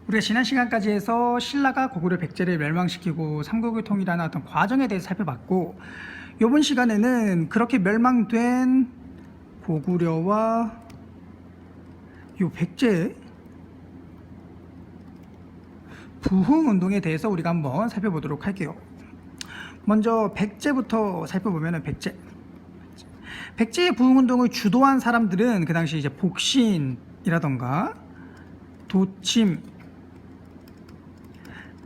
우리가 지난 시간까지 해서 신라가 고구려 백제를 멸망시키고 삼국을 통일하는 어떤 과정에 대해서 살펴봤고, 이번 시간에는 그렇게 멸망된 고구려와 요 백제의 부흥운동에 대해서 우리가 한번 살펴보도록 할게요. 먼저 백제부터 살펴보면 백제의 부흥운동을 주도한 사람들은 그 당시 이제 복신이라던가 도침,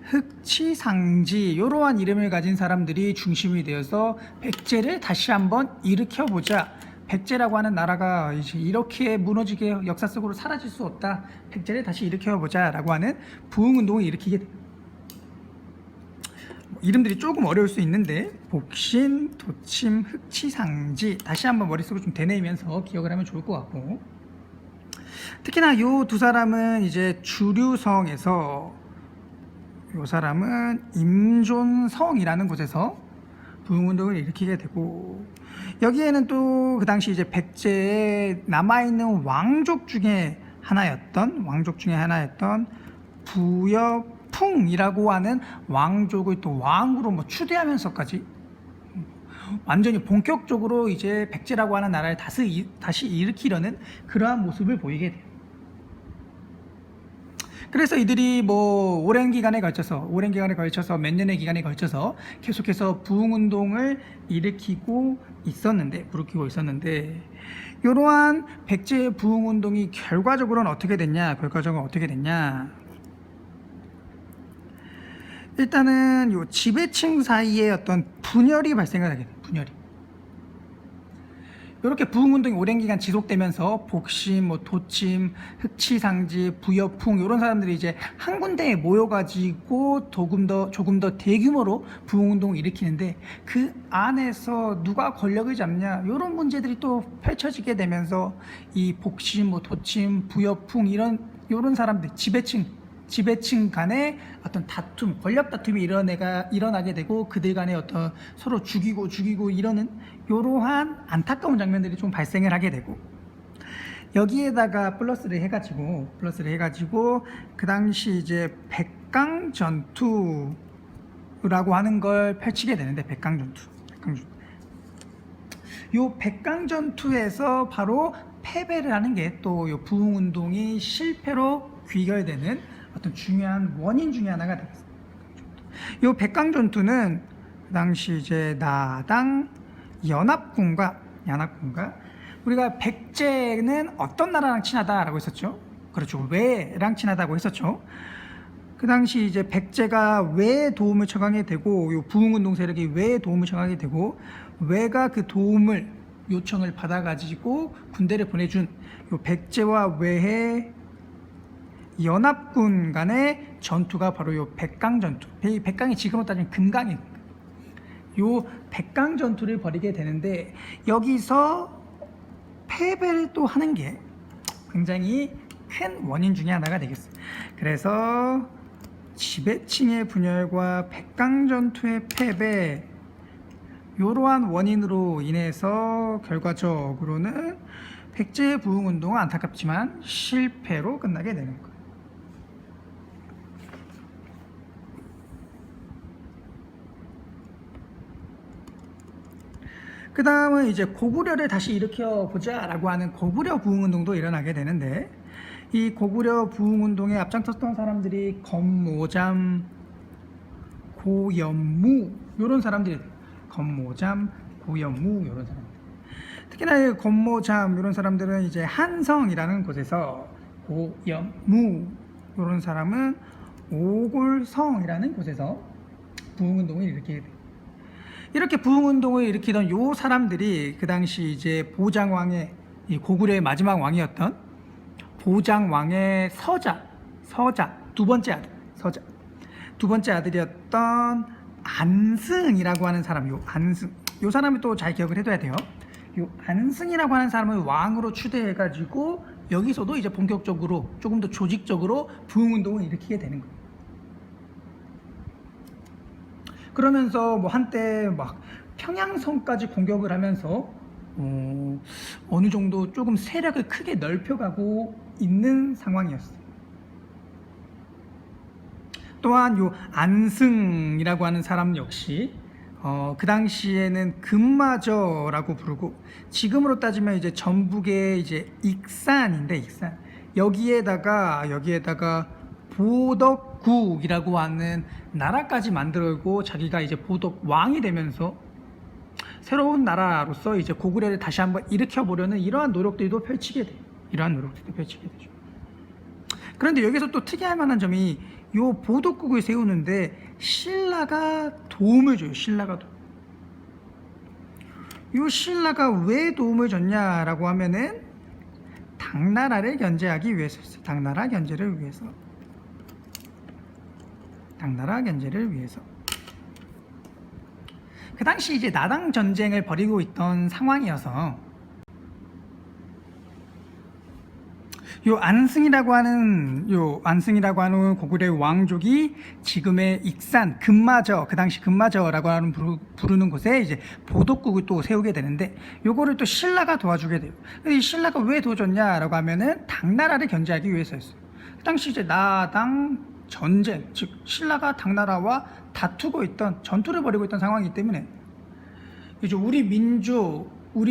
흑치상지 이러한 이름을 가진 사람들이 중심이 되어서 백제를 다시 한번 일으켜보자. 백제라고 하는 나라가 이제 이렇게 무너지게 역사 속으로 사라질 수 없다. 백제를 다시 일으켜보자 라고 하는 부흥운동을 일으키게 됩니다. 이름들이 조금 어려울 수 있는데 복신, 도침, 흑치상지 다시 한번 머릿속으로 좀 되뇌이면서 기억을 하면 좋을 것 같고, 특히나 이 두 사람은 이제 주류성에서, 이 사람은 임존성이라는 곳에서 부흥운동을 일으키게 되고, 여기에는 또 그 당시 이제 백제에 남아있는 왕족 중에 하나였던 부여풍이라고 하는 왕족을 또 왕으로 뭐 추대하면서까지 완전히 본격적으로 이제 백제라고 하는 나라를 다시 일으키려는 그러한 모습을 보이게 돼요. 그래서 이들이 뭐 오랜 기간에 걸쳐서 몇 년의 기간에 걸쳐서 계속해서 부흥운동을 일으키고 있었는데 이러한 백제의 부흥운동이 결과적으로는 어떻게 됐냐? 일단은 요 지배층 사이에 어떤 분열이 발생을 하게 돼요. 이렇게 부흥운동이 오랜 기간 지속되면서 복심, 도침, 흑치상지, 부여풍 이런 사람들이 이제 한 군데에 모여가지고 조금 더 대규모로 부흥운동을 일으키는데, 그 안에서 누가 권력을 잡냐 이런 문제들이 또 펼쳐지게 되면서 이 복심, 도침, 부여풍 이런 사람들 지배층 간의 어떤 다툼, 권력 다툼이 일어나게 되고, 그들 간에 어떤 서로 죽이고 이러는 이러한 안타까운 장면들이 좀 발생을 하게 되고, 여기에다가 플러스를 해가지고 그 당시 이제 백강 전투라고 하는 걸 펼치게 되는데, 요 백강 전투에서 바로 패배를 하는 게 또 요 부흥운동이 실패로 귀결되는 어떤 중요한 원인 중에 하나가 되겠습니다. 이 백강 전투는 그 당시 이제 나당 연합군과 우리가 백제는 어떤 나라랑 친하다라고 했었죠? 그렇죠. 왜랑 친하다고 했었죠. 그 당시 이제 백제가 왜에 도움을 청하게 되고, 이 부흥운동 세력이 왜에 도움을 청하게 되고, 왜가 그 도움을 요청을 받아가지고 군대를 보내준 이 백제와 왜의 연합군 간의 전투가 바로 요 백강 전투. 이 백강이 지금으로 따지면 금강이에요. 요 백강 전투를 벌이게 되는데, 여기서 패배를 또 하는 게 굉장히 큰 원인 중에 하나가 되겠습니다. 그래서 지배층의 분열과 백강 전투의 패배, 이러한 원인으로 인해서 결과적으로는 백제의 부흥운동은 안타깝지만 실패로 끝나게 되는 거예요. 그 다음은 이제 고구려를 다시 일으켜보자 라고 하는 고구려 부흥운동도 일어나게 되는데, 이 고구려 부흥운동에 앞장섰던 사람들이 검모잠, 고연무 이런 사람들이, 특히나 이 검모잠 이런 사람들은 이제 한성이라는 곳에서, 고연무 이런 사람은 오골성이라는 곳에서 부흥운동을 일으키게 됩니다. 이렇게 부흥운동을 일으키던 요 사람들이 그 당시 이제 보장왕의, 이 고구려의 마지막 왕이었던 보장왕의 서자 두 번째 아들이었던 안승이라고 하는 사람, 요 사람을 또 잘 기억을 해둬야 돼요. 요 안승이라고 하는 사람을 왕으로 추대해가지고 여기서도 이제 본격적으로 조금 더 조직적으로 부흥운동을 일으키게 되는 거예요. 그러면서 뭐 한때 막 평양성까지 공격을 하면서 어느 정도 조금 세력을 크게 넓혀가고 있는 상황이었어요. 또한 요 안승이라고 하는 사람 역시 그 당시에는 금마저라고 부르고, 지금으로 따지면 이제 전북의 이제 익산인데, 익산 여기에다가 보덕국이라고 하는 나라까지 만들고 자기가 이제 보덕 왕이 되면서 새로운 나라로서 이제 고구려를 다시 한번 일으켜 보려는 이러한 노력들도 펼치게 돼요. 그런데 여기서 또 특이할 만한 점이, 요 보덕국을 세우는데 신라가 도움을 줘요. 요 신라가 왜 도움을 줬냐라고 하면은 당나라를 견제하기 위해서였어요. 당나라 견제를 위해서. 그 당시 이제 나당 전쟁을 벌이고 있던 상황이어서 요 안승이라고 하는 고구려의 왕족이 지금의 익산 금마저, 그 당시 금마저라고 하는 부르는 곳에 이제 보덕국을 또 세우게 되는데, 요거를 또 신라가 도와주게 돼요. 근데 이 신라가 왜 도와줬냐라고 하면은 당나라를 견제하기 위해서였어요. 그 당시 이제 나당 전쟁, 즉 신라가 당나라와 다투고 있던, 전투를 벌이고 있던 상황이기 때문에 이제 우리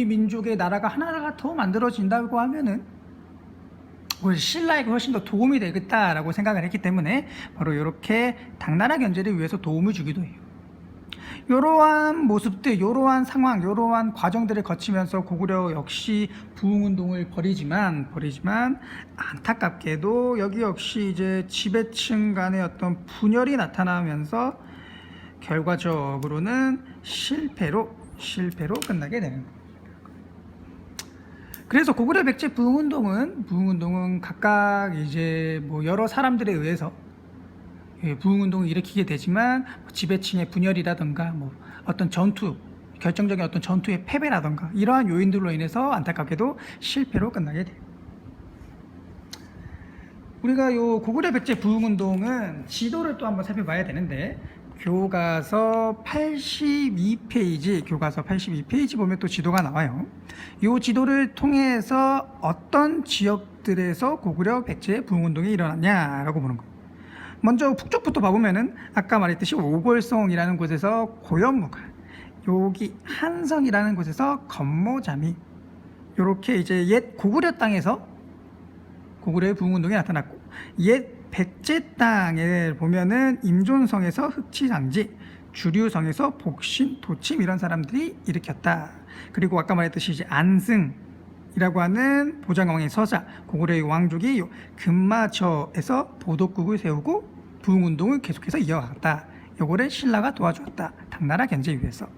민족의 나라가 하나가 더 만들어진다고 하면은 신라에게 훨씬 더 도움이 되겠다라고 생각을 했기 때문에 바로 이렇게 당나라 견제를 위해서 도움을 주기도 해요. 이러한 모습들, 이러한 상황, 이러한 과정들을 거치면서 고구려 역시 부흥운동을 벌이지만 안타깝게도 여기 역시 이제 지배층 간의 어떤 분열이 나타나면서 결과적으로는 실패로 끝나게 되는 거예요. 그래서 고구려 백제 부흥운동은 각각 이제 뭐 여러 사람들에 의해서 부흥운동을 일으키게 되지만, 지배층의 분열이라든가 뭐 어떤 결정적인 어떤 전투의 패배라든가 이러한 요인들로 인해서 안타깝게도 실패로 끝나게 돼요. 우리가 요 고구려 백제 부흥운동은 지도를 또 한번 살펴봐야 되는데, 교과서 82페이지 보면 또 지도가 나와요. 이 지도를 통해서 어떤 지역들에서 고구려 백제 부흥운동이 일어났냐라고 보는 거예요. 먼저 북쪽부터 봐보면은 아까 말했듯이 오골성이라는 곳에서 고연무가, 여기 한성이라는 곳에서 건모자미, 이렇게 이제 옛 고구려 땅에서 고구려의 부흥운동이 나타났고, 옛 백제 땅에 보면은 임존성에서 흑치상지, 주류성에서 복신, 도침 이런 사람들이 일으켰다. 그리고 아까 말했듯이 이제 안승이라고 하는 보장왕의 서자, 고구려의 왕족이 금마저에서 보덕국을 세우고 부흥운동을 계속해서 이어갔다. 요거를 신라가 도와주었다. 당나라 견제 위해서.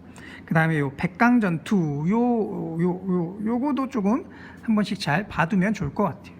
그 다음에 요 백강전투, 요거도 조금 한 번씩 잘 봐두면 좋을 것 같아요.